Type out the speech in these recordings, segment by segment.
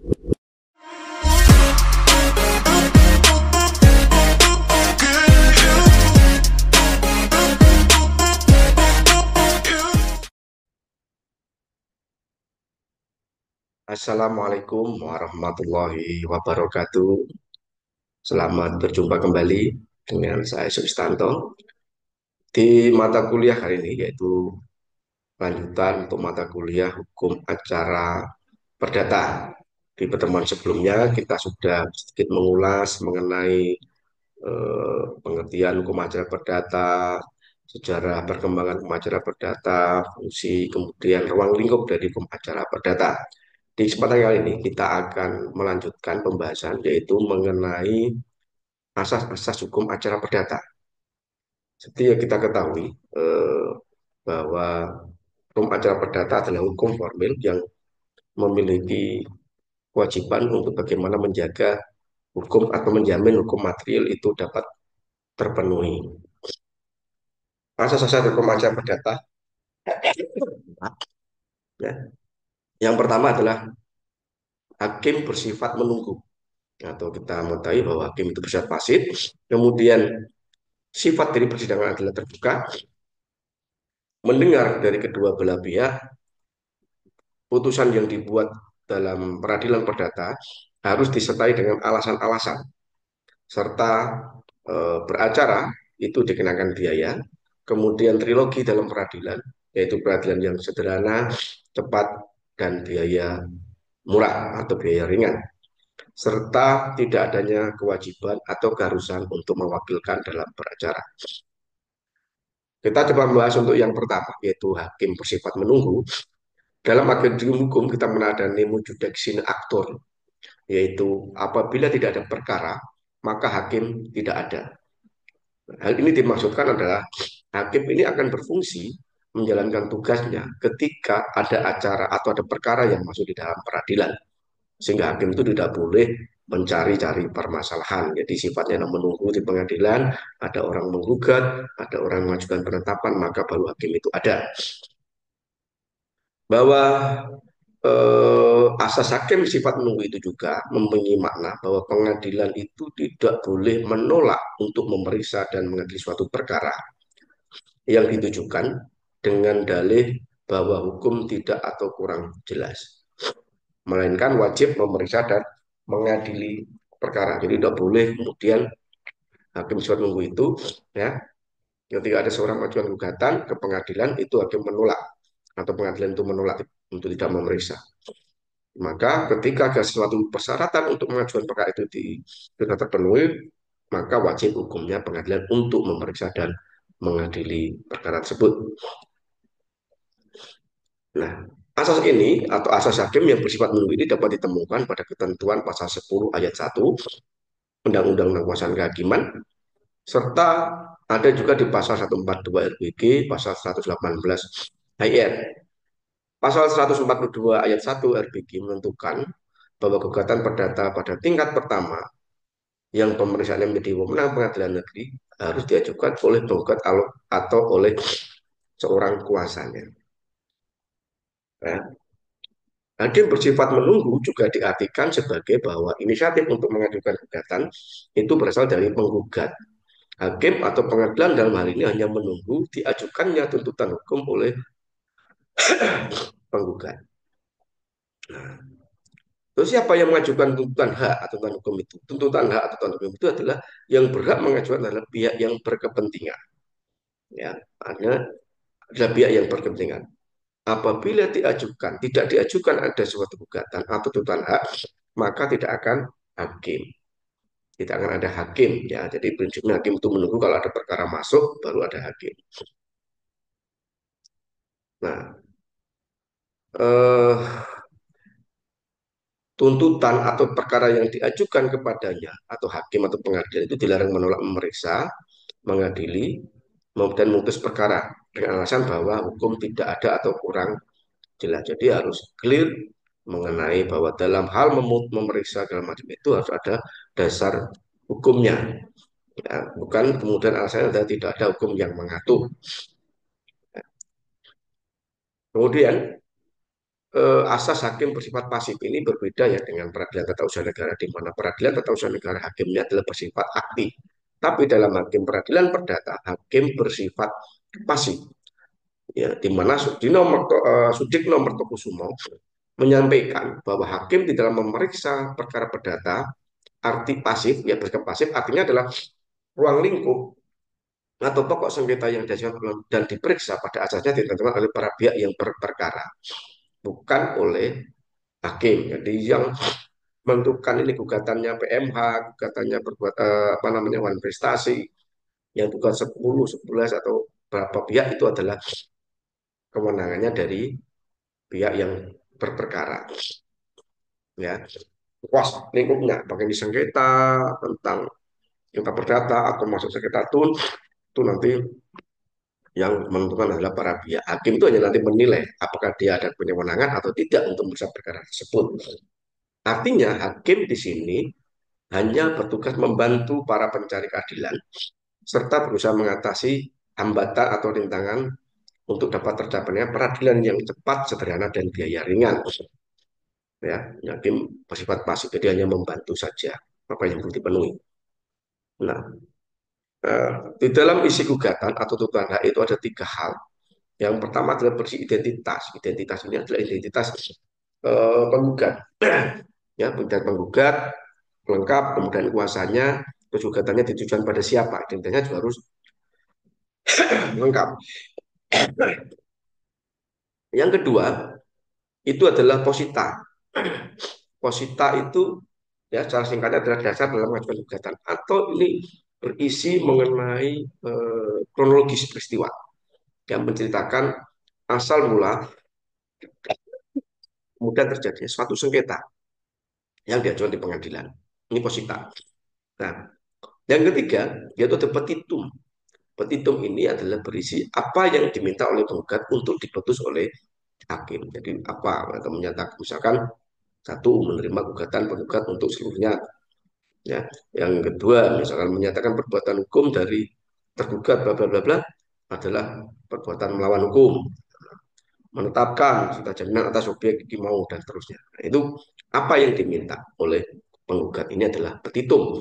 Assalamualaikum warahmatullahi wabarakatuh. Selamat berjumpa kembali dengan saya Sulistanto di mata kuliah kali ini, yaitu lanjutan untuk mata kuliah Hukum Acara Perdata. Di pertemuan sebelumnya kita sudah sedikit mengulas mengenai pengertian hukum acara perdata, sejarah perkembangan hukum acara perdata, fungsi, kemudian ruang lingkup dari hukum acara perdata. Di kesempatan kali ini kita akan melanjutkan pembahasan yaitu mengenai asas-asas hukum acara perdata. Seperti yang kita ketahui eh, bahwa hukum acara perdata adalah hukum formil yang memiliki kewajiban untuk bagaimana menjaga hukum atau menjamin hukum material itu dapat terpenuhi. Asas-asas hukum acara perdata, ya. Yang pertama adalah hakim bersifat menunggu, atau kita mengetahui bahwa hakim itu bersifat pasif. Kemudian sifat dari persidangan adalah terbuka, mendengar dari kedua belah pihak, putusan yang dibuat dalam peradilan perdata harus disertai dengan alasan-alasan, serta beracara itu dikenakan biaya. Kemudian trilogi dalam peradilan, yaitu peradilan yang sederhana, cepat, dan biaya murah atau biaya ringan, serta tidak adanya kewajiban atau keharusan untuk mewakilkan dalam beracara. Kita coba membahas untuk yang pertama, yaitu hakim bersifat menunggu. Dalam agenda hukum kita mengenal nemo judex sine actor, yaitu apabila tidak ada perkara, maka hakim tidak ada. Hal ini dimaksudkan adalah hakim ini akan berfungsi menjalankan tugasnya ketika ada acara atau ada perkara yang masuk di dalam peradilan. Sehingga hakim itu tidak boleh mencari-cari permasalahan. Jadi sifatnya menunggu di pengadilan, ada orang menggugat, ada orang mengajukan penetapan, maka baru hakim itu ada. Bahwa asas hakim sifat menunggu itu juga mempunyai makna bahwa pengadilan itu tidak boleh menolak untuk memeriksa dan mengadili suatu perkara yang ditujukan dengan dalih bahwa hukum tidak atau kurang jelas, melainkan wajib memeriksa dan mengadili perkara. Jadi tidak boleh kemudian hakim sifat menunggu itu, ya, ketika ada seorang mengajukan gugatan ke pengadilan itu hakim menolak atau pengadilan itu menolak untuk tidak memeriksa. Maka ketika ada sesuatu persyaratan untuk mengajukan perkara itu sudah terpenuhi, maka wajib hukumnya pengadilan untuk memeriksa dan mengadili perkara tersebut. Nah, asas ini atau asas hakim yang bersifat menunggu ini dapat ditemukan pada ketentuan pasal 10 ayat 1 Undang-Undang Kekuasaan Kehakiman, serta ada juga di pasal 142 RBG, pasal 118 ayat. Pasal 142 ayat 1 RBG menentukan bahwa gugatan perdata pada tingkat pertama yang pemeriksaannya menjadi wewenang pengadilan negeri harus diajukan oleh penggugat atau oleh seorang kuasanya. Ya. Hakim bersifat menunggu juga diartikan sebagai bahwa inisiatif untuk mengajukan gugatan itu berasal dari penggugat. Hakim atau pengadilan dalam hal ini hanya menunggu diajukannya tuntutan hukum oleh penggugat. Nah, terus siapa yang mengajukan tuntutan hak atau tuntutan hukum itu? Tuntutan hak atau tuntutan hukum itu adalah yang berhak mengajukan adalah pihak yang berkepentingan. Ya, adalah pihak yang berkepentingan. Apabila tidak diajukan ada suatu gugatan atau tuntutan hak, maka tidak akan hakim. Tidak akan ada hakim, ya. Jadi prinsipnya hakim itu menunggu kalau ada perkara masuk baru ada hakim. Nah, eh, tuntutan atau perkara yang diajukan kepadanya atau hakim atau pengadilan itu dilarang menolak memeriksa, mengadili, dan memutus perkara dengan alasan bahwa hukum tidak ada atau kurang jelas. Jadi harus clear mengenai bahwa dalam hal memeriksa segala macam itu harus ada dasar hukumnya. Ya, bukan kemudian alasannya adalah tidak ada hukum yang mengatur. Kemudian asas hakim bersifat pasif ini berbeda ya dengan peradilan tata usaha negara, di mana peradilan tata usaha negara hakimnya adalah bersifat aktif. Tapi dalam hakim peradilan perdata, hakim bersifat pasif. Ya, di mana Sudikno Mertokusumo menyampaikan bahwa hakim di dalam memeriksa perkara perdata, arti pasif, ya bersikap pasif artinya adalah ruang lingkup atau pokok sengketa yang diajukan dan diperiksa pada asasnya ditentukan oleh para pihak yang berperkara, bukan oleh hakim. Jadi yang menentukan ini gugatannya PMH, gugatannya berbuat apa namanya wan prestasi, yang bukan 10, 11 atau berapa pihak itu adalah kewenangannya dari pihak yang berperkara. Ya, luas lingkupnya, bagi sengketa tentang kita perdata atau masuk sengketa itu nanti yang menentukan adalah para pihak. Hakim itu hanya nanti menilai apakah dia ada kewenangan atau tidak untuk memeriksa perkara tersebut. Artinya hakim di sini hanya bertugas membantu para pencari keadilan serta berusaha mengatasi hambatan atau rintangan untuk dapat tercapainya peradilan yang cepat, sederhana, dan biaya ringan. Ya, hakim bersifat pasif, jadi hanya membantu saja apa yang perlu dipenuhi. Nah, di dalam isi gugatan atau tuntutan hak itu ada tiga hal. Yang pertama adalah bersih identitas. Identitas ini adalah identitas penggugat. Ya, penggugat lengkap, kemudian kuasanya, terus gugatannya ditujukan pada siapa. Identitasnya juga harus lengkap. Yang kedua, itu adalah posita. Posita itu ya secara singkatnya adalah dasar dalam mengajukan gugatan atau ini berisi mengenai kronologis peristiwa yang menceritakan asal mula kemudian terjadi suatu sengketa yang diajukan di pengadilan. Ini posita. Nah, yang ketiga yaitu ada petitum. Petitum ini adalah berisi apa yang diminta oleh penggugat untuk diputus oleh hakim. Jadi apa? Atau menyatakan misalkan satu menerima gugatan penggugat untuk seluruhnya. Ya, yang kedua misalkan menyatakan perbuatan hukum dari tergugat bla bla bla bla adalah perbuatan melawan hukum, menetapkan serta jaminan atas objek mau dan seterusnya. Nah, itu apa yang diminta oleh penggugat ini adalah petitum.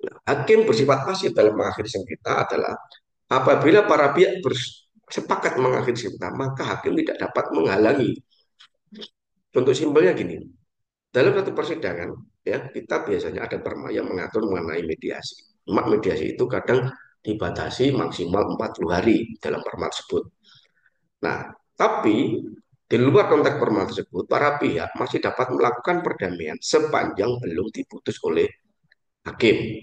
Hakim bersifat pasif dalam mengakhiri sengketa adalah apabila para pihak bersepakat mengakhiri sengketa, maka hakim tidak dapat menghalangi. Contoh simpelnya gini, dalam satu persidangan, ya kita biasanya ada perma yang mengatur mengenai mediasi. Mediasi itu kadang dibatasi maksimal 40 hari dalam perma tersebut. Nah, tapi di luar konteks perma tersebut, para pihak masih dapat melakukan perdamaian sepanjang belum diputus oleh hakim.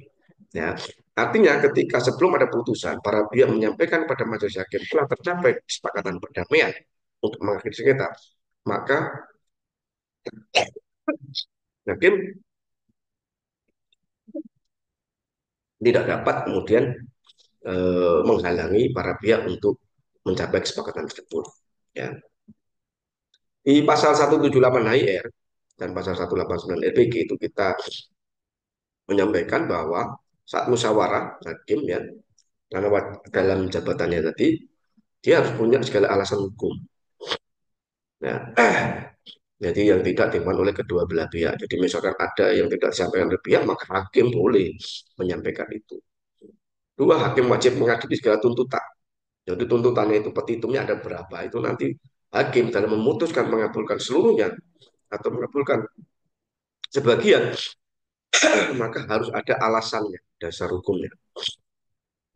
Ya, artinya ketika sebelum ada putusan, para pihak menyampaikan pada majelis hakim telah tercapai kesepakatan perdamaian untuk mengakhiri sengketa, maka hakim tidak dapat kemudian menghalangi para pihak untuk mencapai kesepakatan tersebut. Ya. Di pasal 178 HIR dan pasal 189 LPG itu kita menyampaikan bahwa saat musyawarah hakim ya, karena dalam jabatannya tadi dia harus punya segala alasan hukum. Nah, jadi yang tidak dimakan oleh kedua belah pihak. Jadi misalkan ada yang tidak disampaikan oleh pihak, maka hakim boleh menyampaikan itu. Dua, hakim wajib mengadili segala tuntutan. Jadi tuntutannya itu petitumnya ada berapa, itu nanti hakim dalam memutuskan mengabulkan seluruhnya atau mengabulkan sebagian, maka harus ada alasannya, dasar hukumnya.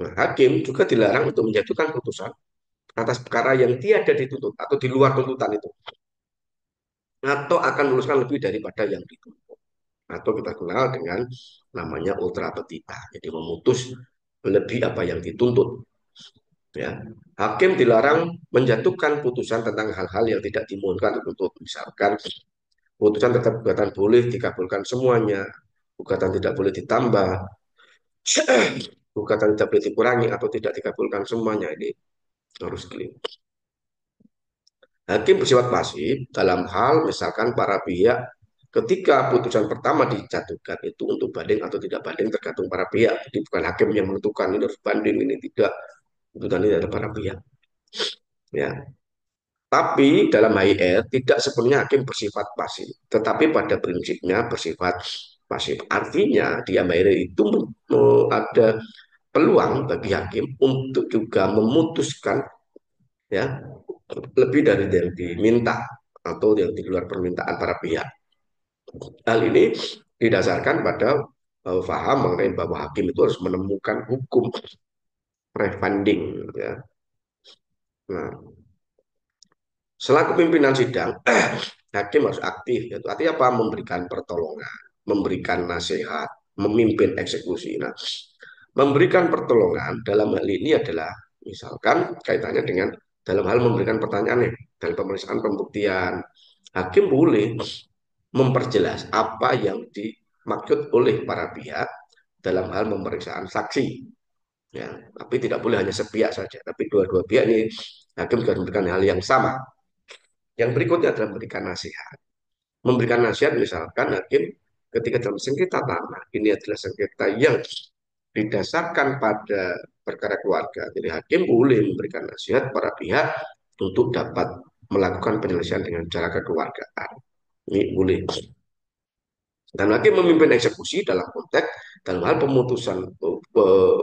Nah, hakim juga dilarang untuk menjatuhkan putusan atas perkara yang tiada dituntut atau di luar tuntutan itu, atau akan meluluskan lebih daripada yang dituntut. Atau kita kenal dengan namanya ultra petita, jadi memutus lebih apa yang dituntut. Ya, hakim dilarang menjatuhkan putusan tentang hal-hal yang tidak dimungkinkan dituntut. Misalkan putusan terhadap gugatan boleh dikabulkan semuanya, gugatan tidak boleh ditambah, gugatan tidak boleh dikurangi atau tidak dikabulkan semuanya. Ini harus clear. Hakim bersifat pasif dalam hal misalkan para pihak ketika putusan pertama dijatuhkan itu untuk banding atau tidak banding tergantung para pihak. Jadi bukan hakim yang menentukan ini harus banding ini tidak. Itu tadi ada para pihak. Ya. Tapi dalam HIR tidak sepenuhnya hakim bersifat pasif, tetapi pada prinsipnya bersifat pasif. Artinya di HIR itu ada peluang bagi hakim untuk juga memutuskan ya lebih dari yang diminta atau yang di luar permintaan para pihak. Hal ini didasarkan pada paham mengenai bahwa hakim itu harus menemukan hukum prefunding ya. Nah, selaku pimpinan sidang, hakim harus aktif. Yaitu artinya apa? Memberikan pertolongan, memberikan nasihat, memimpin eksekusi. Nah, memberikan pertolongan dalam hal ini adalah misalkan kaitannya dengan dalam hal memberikan pertanyaan nih, dalam pemeriksaan pembuktian. Hakim boleh memperjelas apa yang dimaksud oleh para pihak dalam hal pemeriksaan saksi. Ya, tapi tidak boleh hanya sepihak saja, tapi dua-dua pihak ini hakim juga memberikan hal yang sama. Yang berikutnya adalah memberikan nasihat. Memberikan nasihat misalkan hakim ketika dalam sengketa tanah, ini adalah sengketa yang didasarkan pada perkara keluarga. Jadi hakim boleh memberikan nasihat para pihak untuk dapat melakukan penyelesaian dengan cara kekeluargaan. Ini boleh. Dan hakim memimpin eksekusi dalam konteks dalam hal pemutusan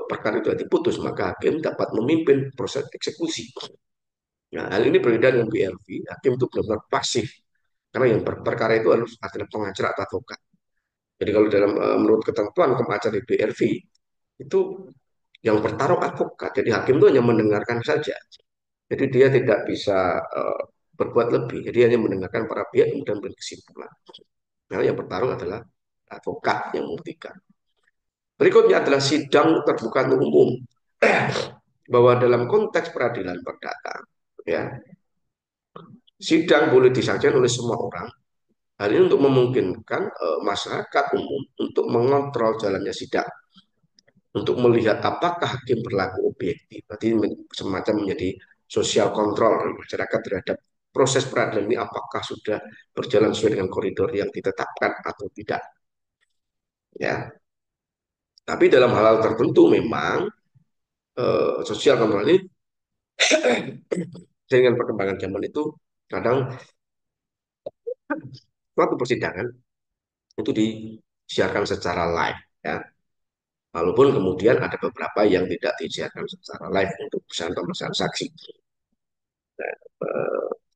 perkara itu diputus, maka hakim dapat memimpin proses eksekusi. Nah, hal ini berbeda dengan BLV. Hakim itu benar-benar pasif karena yang perkara itu harus adalah pengacara atau advokat. Jadi kalau dalam menurut ketentuan hukum acara di BLV itu yang bertaruh advokat. Jadi hakim itu hanya mendengarkan saja. Jadi dia tidak bisa berbuat lebih. Jadi hanya mendengarkan para pihak kemudian berkesimpulan. Nah, yang bertarung adalah advokat yang membuktikan. Berikutnya adalah sidang terbuka untuk umum. Bahwa dalam konteks peradilan perdata, ya, sidang boleh disaksikan oleh semua orang. Hal ini untuk memungkinkan masyarakat umum untuk mengontrol jalannya sidang, untuk melihat apakah hakim berlaku objektif. Berarti semacam menjadi sosial kontrol masyarakat terhadap proses peradilan ini apakah sudah berjalan sesuai dengan koridor yang ditetapkan atau tidak. Ya, tapi dalam hal-hal tertentu memang sosial kontrol ini dengan perkembangan zaman itu kadang suatu persidangan itu disiarkan secara live ya. Walaupun kemudian ada beberapa yang tidak disiarkan secara live untuk pemeriksaan saksi. Eh,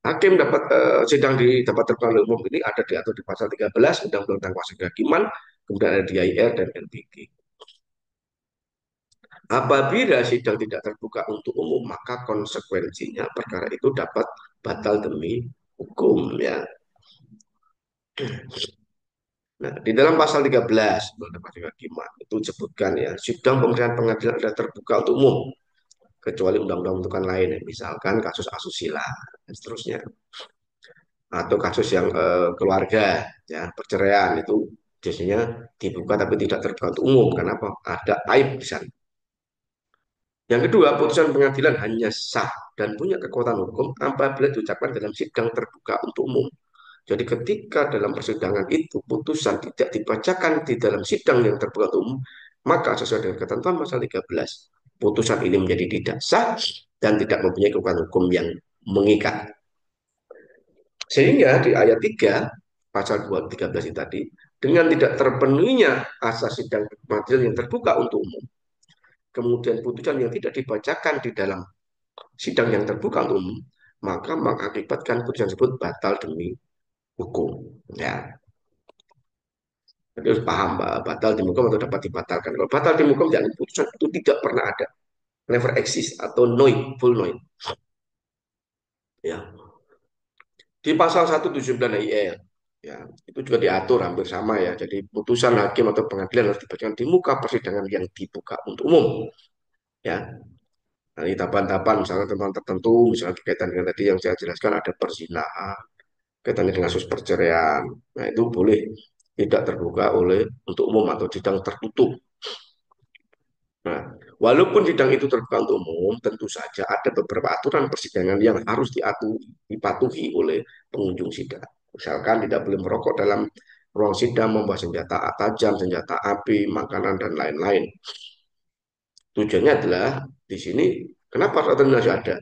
Hakim dapat sidang di tempat terbuka umum ini ada diatur di pasal 13 Undang-Undang tentang Kuasa Kehakiman, kemudian ada di IR dan NPG. Apabila sidang tidak terbuka untuk umum, maka konsekuensinya perkara itu dapat batal demi hukum ya. Nah, di dalam pasal 13 Undang-Undang Pasal Kehakiman itu disebutkan ya, sidang pemeriksaan pengadilan adalah terbuka untuk umum kecuali undang-undang menentukan lain, ya. Misalkan kasus asusila dan seterusnya, atau kasus yang keluarga, ya perceraian itu biasanya dibuka tapi tidak terbuka untuk umum. Kenapa? Ada aib di sana. Yang kedua, putusan pengadilan hanya sah dan punya kekuatan hukum apabila diucapkan dalam sidang terbuka untuk umum. Jadi ketika dalam persidangan itu putusan tidak dibacakan di dalam sidang yang terbuka untuk umum, maka sesuai dengan ketentuan pasal 13, putusan ini menjadi tidak sah dan tidak mempunyai kekuatan hukum yang mengikat. Sehingga di ayat 3 pasal 213 ini tadi, dengan tidak terpenuhinya asas sidang pengadilan yang terbuka untuk umum, kemudian putusan yang tidak dibacakan di dalam sidang yang terbuka untuk umum, maka mengakibatkan putusan tersebut batal demi hukum. Ya, jadi harus paham bahwa batal demi hukum atau dapat dibatalkan. Kalau batal demi hukum, jangan putusan itu tidak pernah ada, never exist atau noid, full noid. Ya, di pasal 179 IL, ya, itu juga diatur hampir sama ya. Jadi putusan hakim atau pengadilan harus dibacakan di muka persidangan yang dibuka untuk umum. Ya, nah, ini tahapan-tahapan misalnya tentang tertentu, misalnya berkaitan dengan tadi yang saya jelaskan ada perzinahan, kaitannya dengan kasus perceraian. Nah, itu boleh tidak terbuka oleh untuk umum atau sidang tertutup. Nah, walaupun sidang itu terbuka untuk umum, tentu saja ada beberapa aturan persidangan yang harus dipatuhi oleh pengunjung sidang. Misalkan tidak boleh merokok dalam ruang sidang, membawa senjata tajam, senjata api, makanan, dan lain-lain. Tujuannya adalah di sini, kenapa aturan masih ada?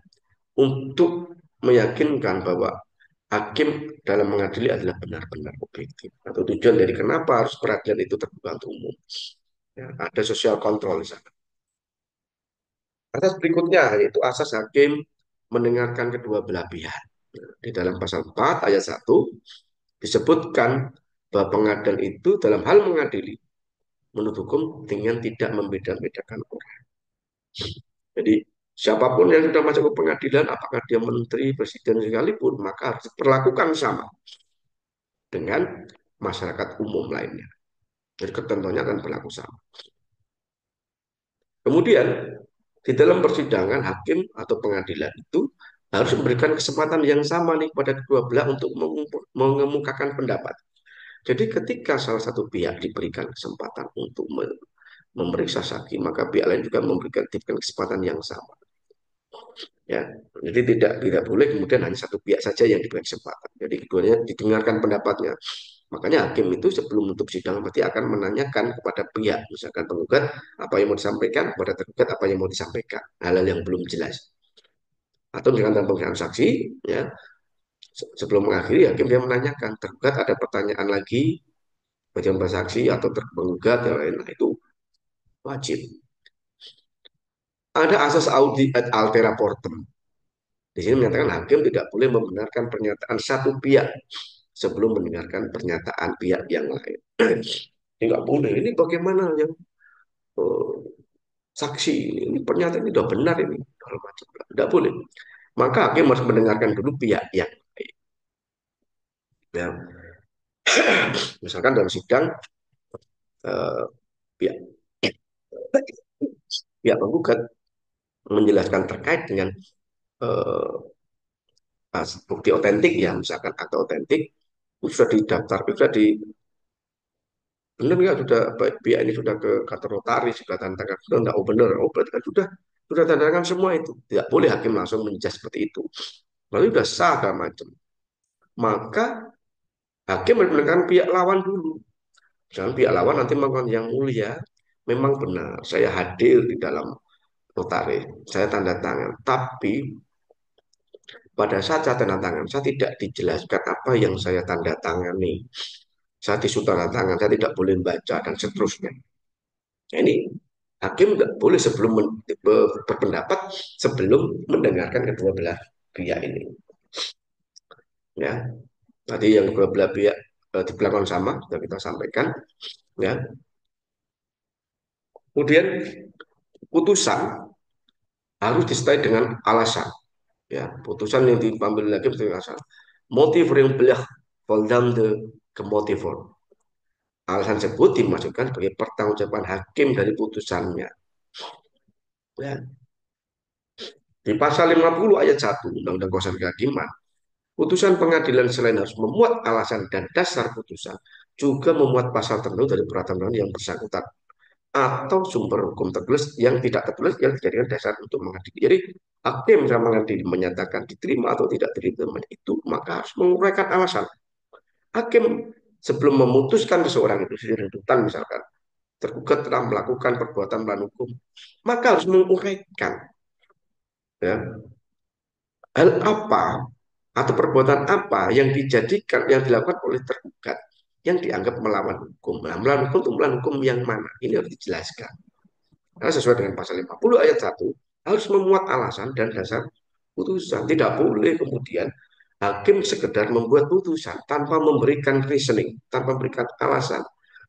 Untuk meyakinkan bahwa hakim dalam mengadili adalah benar-benar objektif. Atau tujuan dari kenapa harus peradilan itu terbuka untuk umum. Ya, ada social control di sana. Asas berikutnya yaitu asas hakim mendengarkan kedua belah pihak. Di dalam pasal 4 ayat 1 disebutkan bahwa pengadilan itu dalam hal mengadili menurut hukum dengan tidak membeda-bedakan orang. Jadi siapapun yang sudah masuk ke pengadilan, apakah dia menteri, presiden sekalipun, maka harus diperlakukan sama dengan masyarakat umum lainnya. Jadi ketentuannya akan berlaku sama. Kemudian di dalam persidangan hakim atau pengadilan itu harus memberikan kesempatan yang sama nih pada kedua belah untuk mengemukakan pendapat. Jadi ketika salah satu pihak diberikan kesempatan untuk memeriksa saksi, maka pihak lain juga diberikan kesempatan yang sama. Ya, jadi tidak boleh kemudian hanya satu pihak saja yang diberikan kesempatan. Jadi keduanya didengarkan pendapatnya. Makanya hakim itu sebelum menutup sidang pasti akan menanyakan kepada pihak, misalkan penggugat apa yang mau disampaikan, kepada tergugat apa yang mau disampaikan, hal-hal yang belum jelas. Atau misalkan dalam pemeriksaan saksi, ya sebelum mengakhiri hakim dia menanyakan tergugat ada pertanyaan lagi, bagian saksi atau tergugat yang lain, nah, itu wajib. Ada asas audi et altera portem. Di sini menyatakan hakim tidak boleh membenarkan pernyataan satu pihak sebelum mendengarkan pernyataan pihak yang lain. Ini nggak boleh. Ini bagaimana yang uh, saksi ini pernyataan ini sudah benar ini kalau macam tidak boleh. Maka hakim harus mendengarkan dulu pihak yang lain. Ya, misalkan dalam sidang uh, pihak pihak penggugat menjelaskan terkait dengan uh, bukti otentik ya, misalkan akta otentik itu sudah didaftar, itu sudah di benar nggak sudah pihak ini sudah ke kantor notaris sudah tanda tangan sudah nggak oh benar oh berarti kan sudah tanda tangan semua itu tidak boleh hakim langsung menjudge seperti itu lalu sudah sah segala macam maka hakim mendengarkan pihak lawan dulu jangan pihak lawan nanti melakukan yang mulia memang benar saya hadir di dalam notaris saya tanda tangan tapi pada saat saya tanda tangan saya tidak dijelaskan apa yang saya tanda tangani saya disuruh tanda tangan saya tidak boleh baca dan seterusnya. Nah, ini hakim nggak boleh sebelum berpendapat sebelum mendengarkan kedua belah pihak ini. Ya, tadi yang kedua belah pihak diperlakukan sama sudah kita sampaikan. Ya, kemudian putusan harus disertai dengan alasan. Ya, putusan yang diambil lagi dengan alasan. Motif yang belah voldamde ke motivor. Alasan tersebut dimasukkan sebagai pertanggungjawaban hakim dari putusannya. Ya. Di pasal 50 ayat 1 Undang-Undang Kekuasaan Kehakiman putusan pengadilan selain harus memuat alasan dan dasar putusan, juga memuat pasal tertentu dari peraturan yang bersangkutan atau sumber hukum tertulis yang tidak tertulis yang dijadikan dasar untuk mengadili. Jadi hakim yang mengadili menyatakan diterima atau tidak diterima itu maka harus menguraikan alasan. Hakim sebelum memutuskan seseorang itu sendiri tuntutan misalkan tergugat telah melakukan perbuatan melawan hukum, maka harus menguraikan ya, hal apa atau perbuatan apa yang dijadikan yang dilakukan oleh tergugat yang dianggap melawan hukum. Nah, melawan hukum itu melawan hukum yang mana? Ini harus dijelaskan. Karena sesuai dengan pasal 50 ayat 1 harus memuat alasan dan dasar putusan. Tidak boleh kemudian hakim sekedar membuat putusan tanpa memberikan reasoning, tanpa memberikan alasan,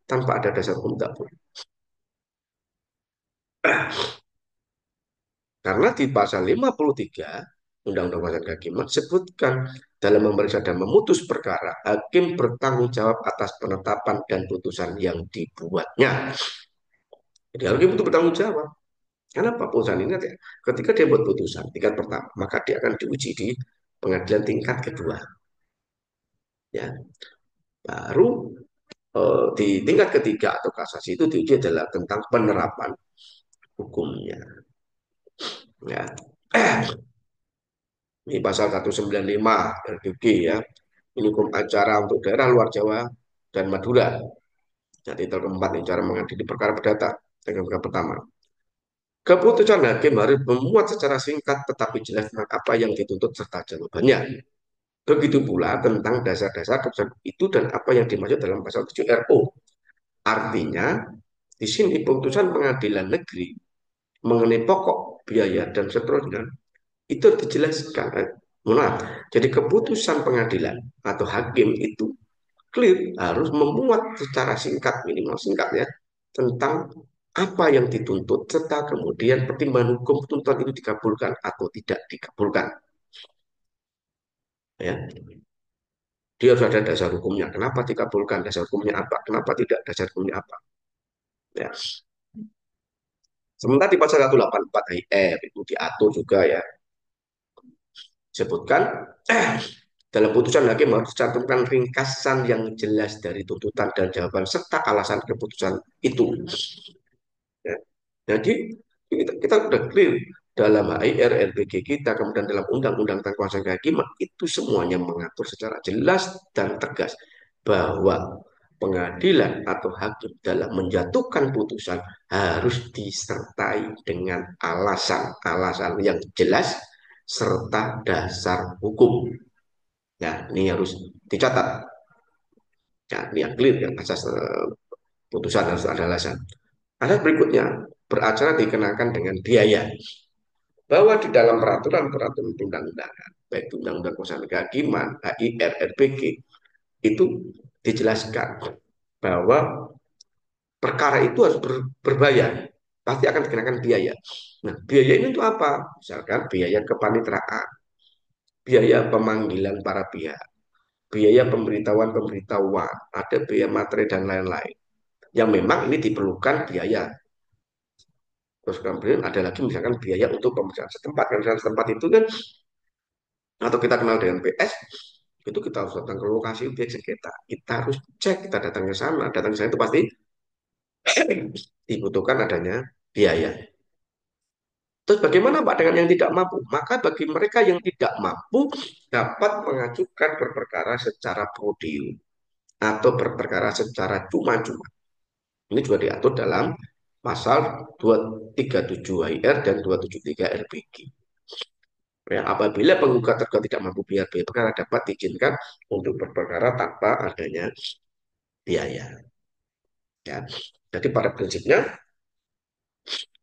tanpa ada dasar hukum tidak boleh. Karena di pasal 53 Undang-Undang Pasal Kehakiman sebutkan dalam memeriksa dan memutus perkara, hakim bertanggung jawab atas penetapan dan putusan yang dibuatnya. Jadi hakim itu bertanggung jawab. Kenapa putusan ini? Ketika dia buat putusan tingkat pertama, maka dia akan diuji di pengadilan tingkat kedua. Ya, baru di tingkat ketiga atau kasasi itu diuji adalah tentang penerapan hukumnya. Ya, ini pasal 195 RDG ya. Ini hukum acara untuk daerah luar Jawa dan Madura. Nah, titel keempat ini cara mengadili perkara perdata. Dengan perkara pertama. Keputusan hakim harus memuat secara singkat tetapi jelas tentang apa yang dituntut serta jawabannya. Begitu pula tentang dasar-dasar keputusan itu dan apa yang dimaksud dalam pasal 7 RO. Artinya, di sini putusan pengadilan negeri mengenai pokok, biaya, dan seterusnya itu dijelaskan. Jadi keputusan pengadilan atau hakim itu clear harus memuat secara singkat, minimal singkat ya, tentang apa yang dituntut serta kemudian pertimbangan hukum tuntutan itu dikabulkan atau tidak dikabulkan. Ya, dia harus ada dasar hukumnya. Kenapa dikabulkan? Dasar hukumnya apa? Kenapa tidak? Dasar hukumnya apa? Ya. Sementara di pasal 184 IR itu diatur juga ya, sebutkan dalam putusan hakim harus dicantumkan ringkasan yang jelas dari tuntutan dan jawaban serta alasan keputusan itu. Ya. Jadi kita sudah clear dalam HIR, RPG kita, kemudian dalam Undang-Undang tentang Kuasa Kehakiman itu semuanya mengatur secara jelas dan tegas bahwa pengadilan atau hakim dalam menjatuhkan putusan harus disertai dengan alasan-alasan yang jelas serta dasar hukum. Ya, ini harus dicatat. Ya, ini yang clear yang asas putusan harus ada alasan. Asas berikutnya, beracara dikenakan dengan biaya. Bahwa di dalam peraturan-peraturan undang-undangan, baik undang-undang kekuasaan kehakiman, HIR, RPG, itu dijelaskan bahwa perkara itu harus berbayar, pasti akan dikenakan biaya. Nah, biaya ini untuk apa? Misalkan biaya kepanitraan, biaya pemanggilan para pihak, biaya pemberitahuan, ada biaya materi dan lain-lain. Yang memang ini diperlukan biaya. Terus kemudian ada lagi misalkan biaya untuk pemeriksaan setempat. Pemeriksaan setempat itu kan, atau kita kenal dengan PS, itu kita harus datang ke lokasi objek sengketa. Kita harus cek, kita datang ke sana. Datang ke sana itu pasti dibutuhkan adanya biaya. Terus bagaimana Pak dengan yang tidak mampu? Maka bagi mereka yang tidak mampu dapat mengajukan berperkara secara prodium atau berperkara secara cuma-cuma. Ini juga diatur dalam pasal 237 HIR dan 273 RPG. Ya, apabila penggugat tergugat tidak mampu biaya perkara dapat diizinkan untuk berperkara tanpa adanya biaya. Ya. Jadi pada prinsipnya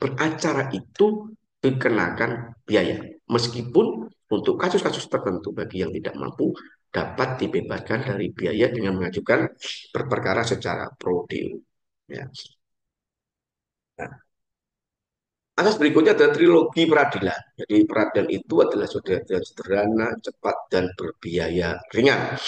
beracara itu dikenakan biaya. Meskipun untuk kasus-kasus tertentu bagi yang tidak mampu dapat dibebaskan dari biaya dengan mengajukan berperkara secara pro deo. Ya. Nah, asas berikutnya adalah trilogi peradilan. Jadi peradilan itu adalah sudah sederhana, cepat, dan berbiaya ringan.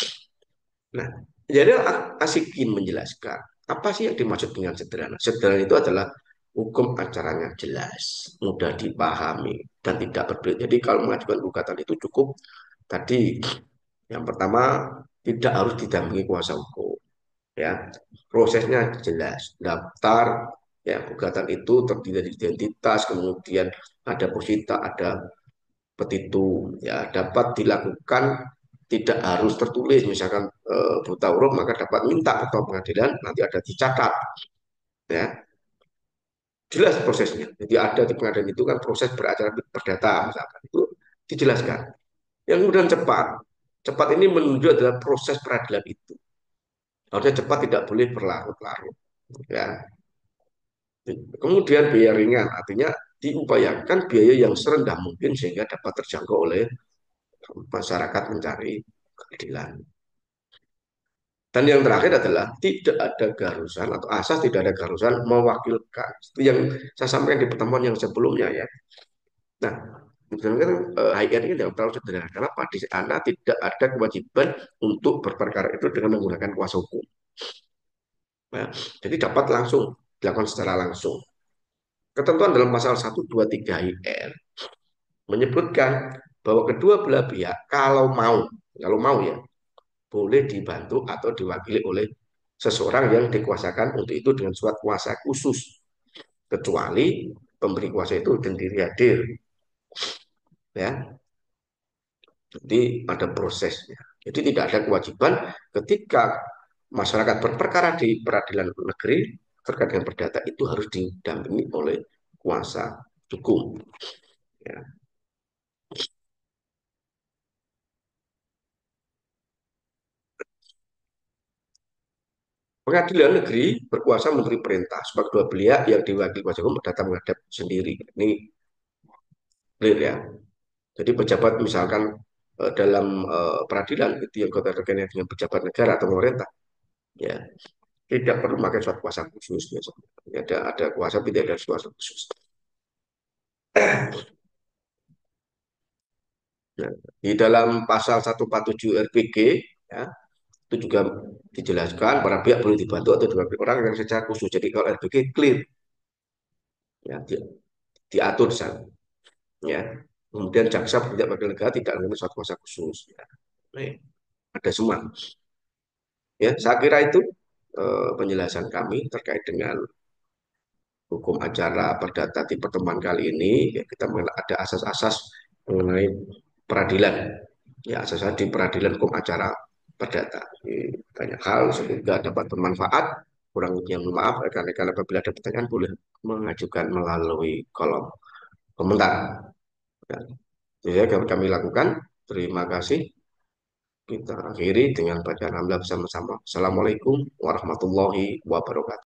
Nah, jadi Asikin menjelaskan apa sih yang dimaksud dengan sederhana? Sederhana itu adalah hukum acaranya jelas, mudah dipahami, dan tidak berbeda. Jadi kalau mengajukan gugatan itu cukup tadi yang pertama tidak harus didampingi kuasa hukum, ya prosesnya jelas, daftar ya gugatan itu terdiri dari identitas, kemudian ada posita, ada petitum, ya dapat dilakukan tidak harus tertulis misalkan buta huruf maka dapat minta ketua pengadilan nanti ada dicatat ya jelas prosesnya jadi ada di pengadilan itu kan proses beracara perdata misalkan itu dijelaskan yang kemudian cepat cepat ini menunjuk adalah proses peradilan itu harusnya cepat tidak boleh berlarut-larut ya kemudian biaya ringan artinya diupayakan biaya yang serendah mungkin sehingga dapat terjangkau oleh masyarakat mencari keadilan. Dan yang terakhir adalah tidak ada garusan atau asas tidak ada garusan mewakilkan. Itu yang saya sampaikan di pertemuan yang sebelumnya ya. Nah, sebenarnya HIR ini tidak terlalu sederhana. Kenapa? Di sana tidak ada kewajiban untuk berperkara itu dengan menggunakan kuasa hukum. Nah, jadi dapat langsung dilakukan secara langsung. Ketentuan dalam pasal 123 HIR menyebutkan bahwa kedua belah pihak kalau mau ya, boleh dibantu atau diwakili oleh seseorang yang dikuasakan untuk itu dengan surat kuasa khusus kecuali pemberi kuasa itu sendiri hadir ya jadi ada prosesnya jadi tidak ada kewajiban ketika masyarakat berperkara di peradilan negeri terkait dengan perdata itu harus didampingi oleh kuasa hukum. Ya. Pengadilan negeri berkuasa memberi perintah sebab kedua pihak yang diwakili kuasa hukum datang menghadap sendiri. Ini clear ya. Jadi pejabat misalkan dalam peradilan itu yang kota terkait dengan pejabat negara atau pemerintah, ya tidak perlu memakai suatu kuasa khusus biasanya. Ada kuasa tidak ada kuasa khusus. Nah, di dalam pasal 147 RPG ya, itu juga dijelaskan para pihak boleh dibantu atau diwakili orang yang secara khusus. Jadi kalau RPG clear ya diatur di sana ya. Kemudian jaksa tidak wakil negara tidak memiliki suatu kuasa khusus. Ya. Nah, ada semua. Ya, saya kira itu penjelasan kami terkait dengan hukum acara perdata di pertemuan kali ini. Ya, kita mengenal ada asas-asas mengenai peradilan. Ya, asas-asas di peradilan hukum acara perdata. Banyak hal semoga dapat bermanfaat. Kurang lebihnya mohon maaf, rekan-rekan apabila ada pertanyaan boleh mengajukan melalui kolom komentar. Ya, itu ya kami lakukan. Terima kasih. Kita akhiri dengan bacaan hamdalah bersama-sama. Assalamualaikum warahmatullahi wabarakatuh.